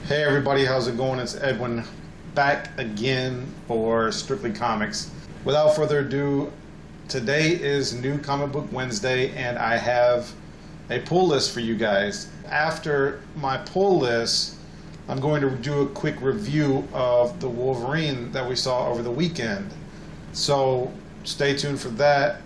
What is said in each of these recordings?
Hey everybody, how's it going? It's Edwin back again for Strictly Comics. Without further ado, today is New Comic Book Wednesday and I have a pull list for you guys. After my pull list, I'm going to do a quick review of the Wolverine that we saw over the weekend. So stay tuned for that.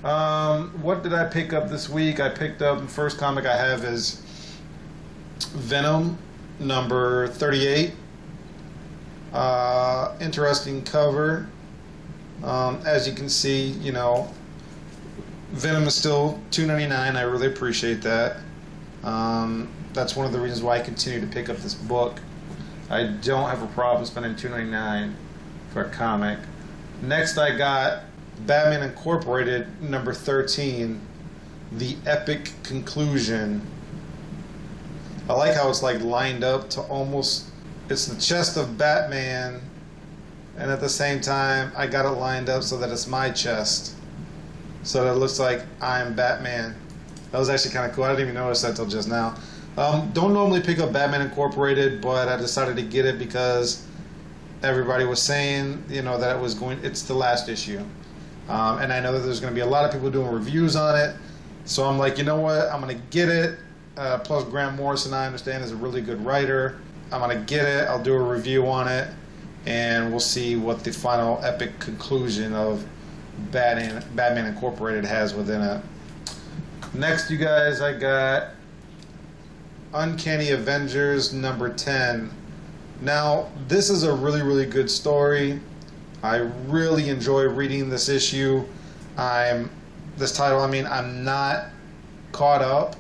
What did I pick up this week? I picked up, the first comic I have is Venom number 38. Interesting cover. As you can see, you know, Venom is still $2.99. I really appreciate that. That's one of the reasons why I continue to pick up this book. I don't have a problem spending $2.99 for a comic. Next I got Batman Incorporated number 13, The Epic Conclusion. I like how it's like lined up to almost, it's the chest of Batman, and at the same time I got it lined up so that it's my chest, so that it looks like I'm Batman. That was actually kind of cool. I didn't even notice that till just now. Don't normally pick up Batman Incorporated, but I decided to get it because everybody was saying, you know, that it's the last issue. And I know that there's going to be a lot of people doing reviews on it, so I'm like, you know what, I'm going to get it. Plus Grant Morrison, I understand, is a really good writer. I'm going to get it, I'll do a review on it, and we'll see what the final epic conclusion of Batman Incorporated has within it. Next, you guys, I got Uncanny Avengers number 10. Now, this is a really, really good story. I really enjoy reading this issue. I'm not caught up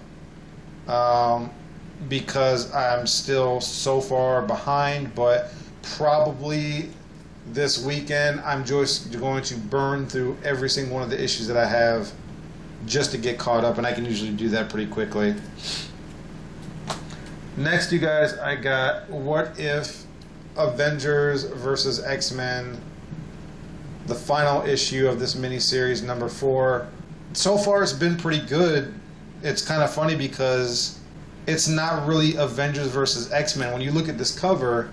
because I'm still so far behind, but probably this weekend I'm just going to burn through every single one of the issues that I have just to get caught up, and I can usually do that pretty quickly. Next, you guys, I got What If Avengers vs. X-Men, the final issue of this miniseries, number 4. So far it's been pretty good. It's kind of funny because it's not really Avengers versus X-Men. When you look at this cover,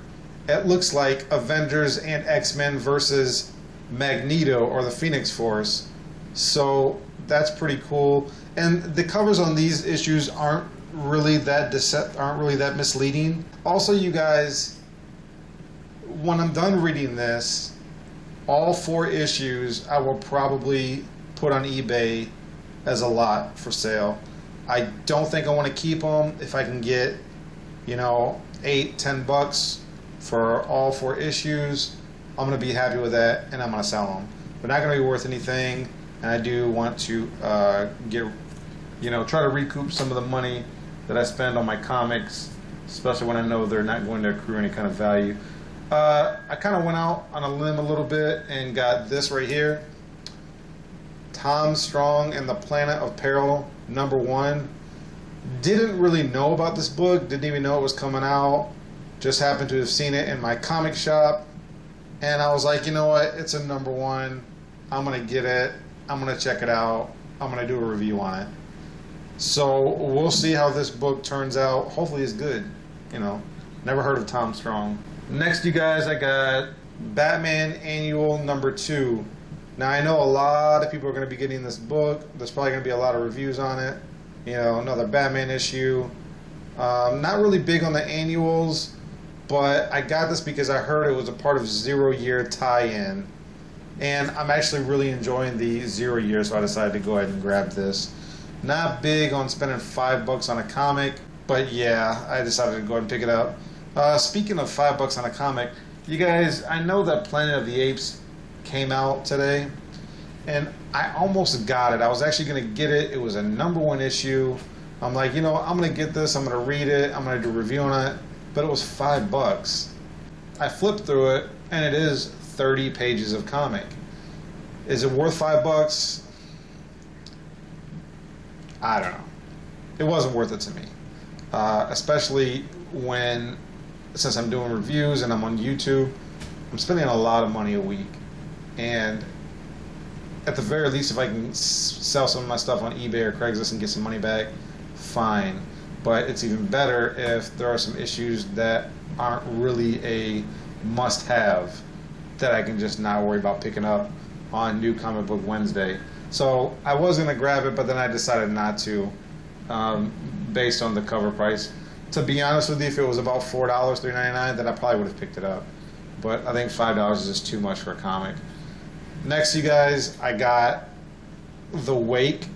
it looks like Avengers and X-Men versus Magneto or the Phoenix Force. So that's pretty cool. And the covers on these issues aren't really that misleading. Also, you guys, when I'm done reading this, all 4 issues I will probably put on eBay as a lot for sale. I don't think I want to keep them. If I can get, you know, $8-10 for all 4 issues, I'm going to be happy with that, and I'm going to sell them. They're not going to be worth anything, and I do want to try to recoup some of the money that I spend on my comics, especially when I know they're not going to accrue any kind of value. I kind of went out on a limb a little bit and got this right here, Tom Strong and the Planet of Peril, number 1. Didn't really know about this book, didn't even know it was coming out, just happened to have seen it in my comic shop, and I was like, you know what, it's a number 1, I'm going to get it, I'm going to check it out, I'm going to do a review on it. So we'll see how this book turns out. Hopefully it's good, you know. Never heard of Tom Strong. Next, you guys, I got Batman Annual number 2. Now, I know a lot of people are going to be getting this book. There's probably going to be a lot of reviews on it. You know, another Batman issue. Not really big on the annuals, but I got this because I heard it was a part of Zero Year tie-in. And I'm actually really enjoying the 0 year, so I decided to go ahead and grab this. Not big on spending $5 on a comic, but yeah, I decided to go ahead and pick it up. Speaking of $5 on a comic, you guys, I know that Planet of the Apes came out today, and I almost got it. I was actually going to get it. It was a number 1 issue. I'm like, you know, I'm going to get this. I'm going to read it. I'm going to do a review on it. But it was $5. I flipped through it, and it is 30 pages of comic. Is it worth $5? I don't know. It wasn't worth it to me. Especially since I'm doing reviews and I'm on YouTube, I'm spending a lot of money a week. And at the very least, if I can sell some of my stuff on eBay or Craigslist and get some money back, fine. but it's even better if there are some issues that aren't really a must-have that I can just not worry about picking up on New Comic Book Wednesday. So I was going to grab it, but then I decided not to, based on the cover price. To be honest with you, if it was about $4, $3.99, then I probably would have picked it up. But I think $5 is just too much for a comic. Next, you guys, I got The Wake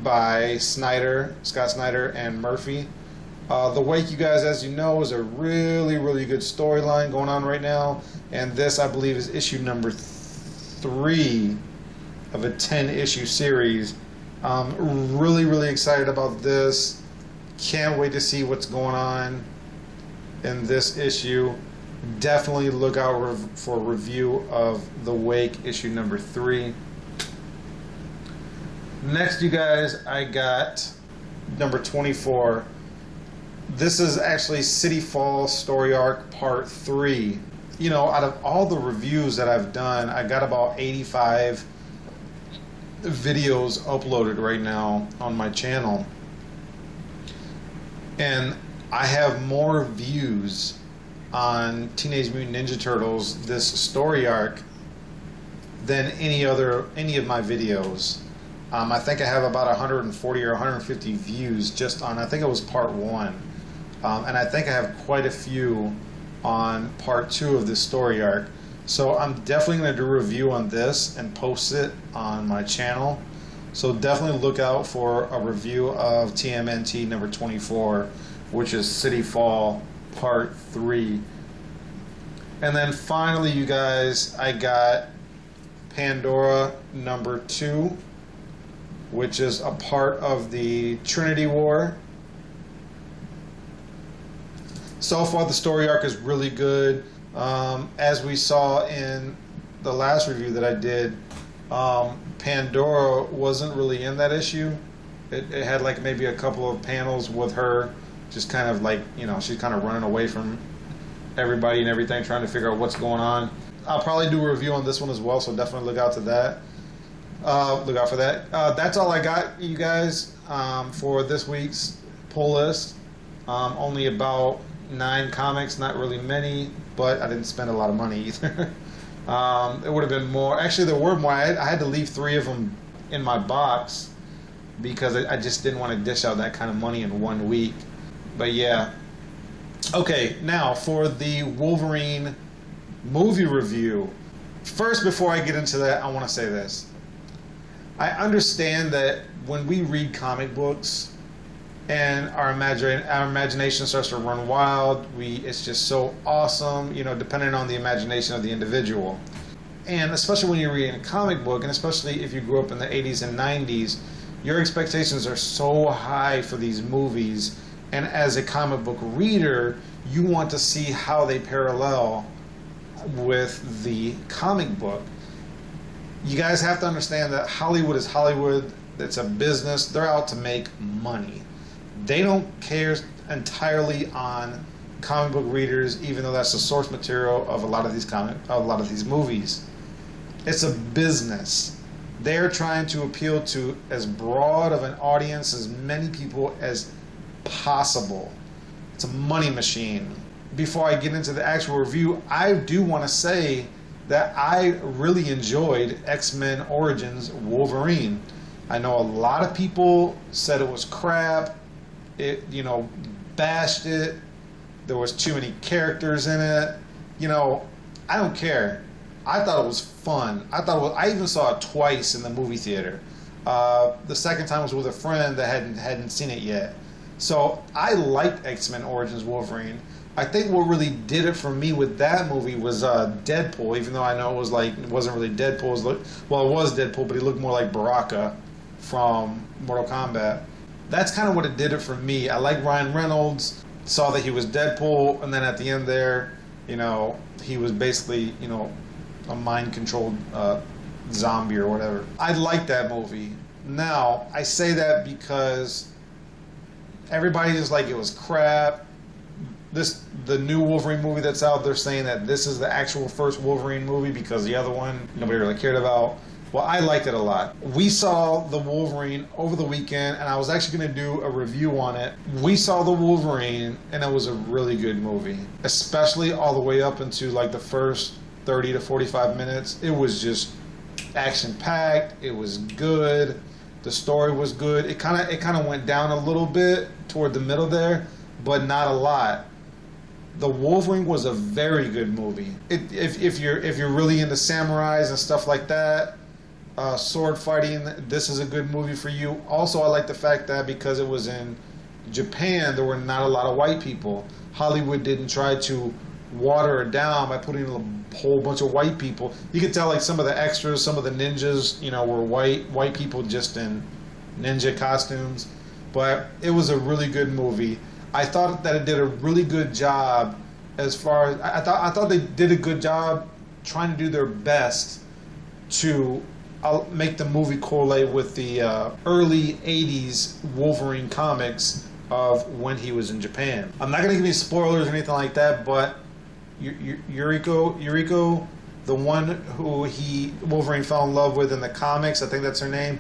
by Scott Snyder and Murphy. The Wake, you guys, as you know, is a really, really good storyline going on right now. And this, I believe, is issue number 3 of a 10-issue series. Really, really excited about this. Can't wait to see what's going on in this issue. Definitely look out for a review of The Wake, issue number 3. Next, you guys, I got number 24. This is actually City Fall Story Arc Part 3. You know, out of all the reviews that I've done, I got about 85 videos uploaded right now on my channel. And I have more views on Teenage Mutant Ninja Turtles, this story arc, than any of my videos. I think I have about 140 or 150 views just on, I think it was part 1. And I think I have quite a few on part 2 of this story arc. So I'm definitely going to do a review on this and post it on my channel. So definitely look out for a review of TMNT number 24, which is City Fall Part 3. And then finally, you guys, I got Pandora number 2, which is a part of the Trinity War. So far, the story arc is really good. As we saw in the last review that I did, Pandora wasn't really in that issue. It had like maybe a couple of panels with her just kind of like, you know, she's kind of running away from everybody and everything, trying to figure out what's going on. I'll probably do a review on this one as well, so definitely look out to that. Look out for that. That's all I got, you guys, for this week's pull list. Only about 9 comics, not really many, but I didn't spend a lot of money either. It would have been more. Actually, there were more. I had to leave 3 of them in my box because I just didn't want to dish out that kind of money in 1 week. But yeah. Okay, now for the Wolverine movie review. First, before I get into that, I want to say this. I understand that when we read comic books and our imagination starts to run wild, it's just so awesome, you know, depending on the imagination of the individual. And especially when you're reading a comic book, and especially if you grew up in the 80s and 90s, your expectations are so high for these movies. And as a comic book reader, you want to see how they parallel with the comic book. You guys have to understand that Hollywood is Hollywood. It's a business. They're out to make money. They don't care entirely on comic book readers, even though that's the source material of a lot of these movies. It's a business. They're trying to appeal to as broad of an audience, as many people as possible. It's a money machine. Before I get into the actual review, I do want to say that I really enjoyed X-Men Origins Wolverine. I know a lot of people said it was crap. It, you know, bashed it. There was too many characters in it. You know, I don't care. I thought it was fun. I even saw it twice in the movie theater. The second time was with a friend that hadn't seen it yet. So I liked X-Men Origins Wolverine. I think what really did it for me with that movie was Deadpool, even though I know it wasn't really Deadpool. It was Deadpool, but he looked more like Baraka from Mortal Kombat. That's kind of what it did it for me. I like Ryan Reynolds, saw that he was Deadpool, and then at the end there, you know, he was basically, you know, a mind-controlled zombie or whatever. I liked that movie. Now, I say that because everybody is like, it was crap. The new Wolverine movie that's out, they're saying that this is the actual first Wolverine movie because the other one nobody really cared about. Well, I liked it a lot. We saw the Wolverine over the weekend, and I was actually going to do a review on it. We saw the Wolverine, and it was a really good movie, especially all the way up into like the first 30 to 45 minutes. It was just action-packed. It was good. The story was good. It kind of went down a little bit toward the middle there, but not a lot. The Wolverine was a very good movie. If you're really into samurais and stuff like that, sword fighting, this is a good movie for you. Also, I like the fact that because it was in Japan, there were not a lot of white people. Hollywood didn't try to water it down by putting a whole bunch of white people. You could tell like some of the extras, some of the ninjas, were white people just in ninja costumes. But it was a really good movie. I thought that it did a really good job as far as I thought they did a good job trying to do their best to make the movie correlate with the early 80s Wolverine comics of when he was in Japan. I'm not going to give you spoilers or anything like that, but Yuriko, the one who Wolverine fell in love with in the comics, I think that's her name,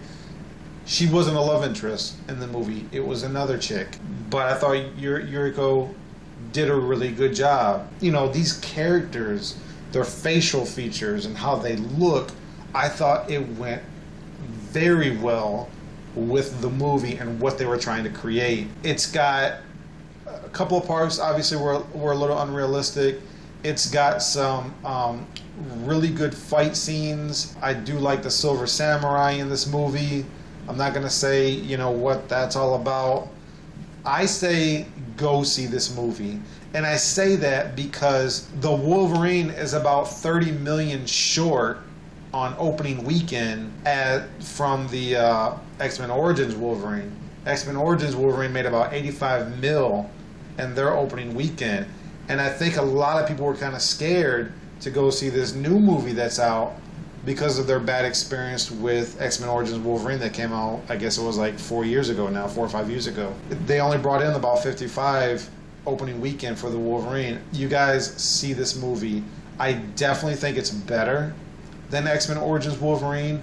she wasn't a love interest in the movie. It was another chick. But I thought Yuriko did a really good job. These characters, their facial features and how they look, I thought it went very well with the movie and what they were trying to create. It's got a couple of parts, obviously, were a little unrealistic. It's got some really good fight scenes. I do like the Silver Samurai in this movie. I'm not going to say, what that's all about. I say go see this movie. And I say that because the Wolverine is about 30 million short on opening weekend from the X-Men Origins Wolverine. X-Men Origins Wolverine made about 85 mil in their opening weekend. And I think a lot of people were kind of scared to go see this new movie that's out because of their bad experience with X-Men Origins Wolverine that came out, I guess it was like 4 years ago now, 4 or 5 years ago. They only brought in about 55 opening weekend for the Wolverine. You guys see this movie. I definitely think it's better than X-Men Origins Wolverine.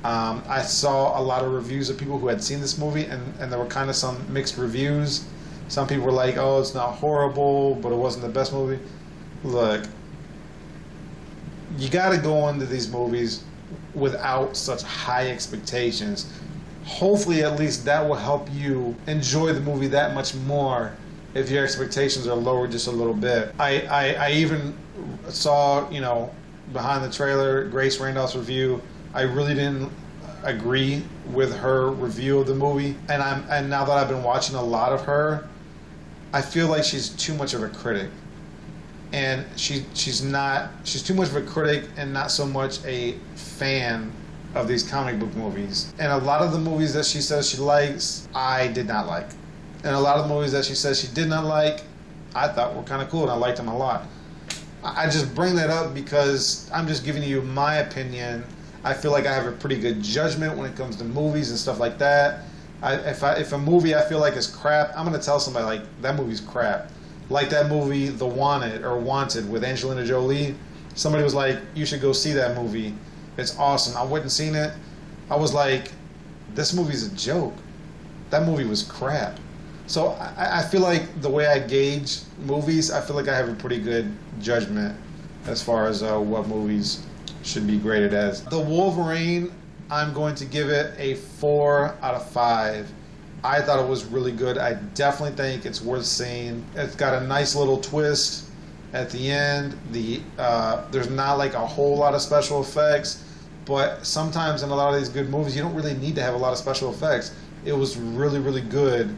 I saw a lot of reviews of people who had seen this movie, and there were kind of some mixed reviews. Some people were like, oh, it's not horrible, but it wasn't the best movie. Look, you got to go into these movies without such high expectations. Hopefully, at least that will help you enjoy the movie that much more if your expectations are lowered just a little bit. I even saw, behind the trailer, Grace Randolph's review. I really didn't agree with her review of the movie, and now that I've been watching a lot of her, I feel like she's too much of a critic. And she's too much of a critic and not so much a fan of these comic book movies. And a lot of the movies that she says she likes, I did not like. And a lot of the movies that she says she did not like, I thought were kind of cool and I liked them a lot. I just bring that up because I'm just giving you my opinion. I feel like I have a pretty good judgment when it comes to movies and stuff like that. If a movie I feel like is crap, I'm going to tell somebody like, that movie's crap. Like that movie, The Wanted with Angelina Jolie. Somebody was like, you should go see that movie. It's awesome. I went and seen it. I was like, this movie's a joke. That movie was crap. So I feel like the way I gauge movies, I feel like I have a pretty good judgment as far as what movies should be graded as. The Wolverine, I'm going to give it a 4 out of 5. I thought it was really good. I definitely think it's worth seeing. It's got a nice little twist at the end. There's not like a whole lot of special effects, but sometimes in a lot of these good movies, you don't really need to have a lot of special effects. It was really, really good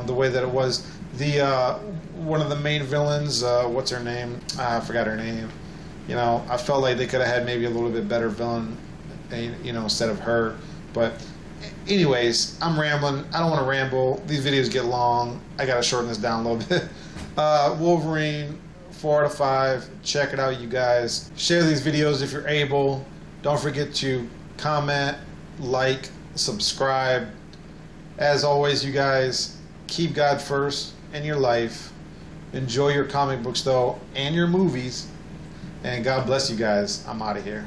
the way that it was. One of the main villains, what's her name? I forgot her name. I felt like they could have had maybe a little bit better villain, instead of her. But anyways, I'm rambling. I don't want to ramble. These videos get long. I got to shorten this down a little bit. Wolverine, 4 out of 5. Check it out, you guys. Share these videos if you're able. Don't forget to comment, like, subscribe. As always, you guys, keep God first in your life. Enjoy your comic books, though, and your movies. And God bless you guys. I'm out of here.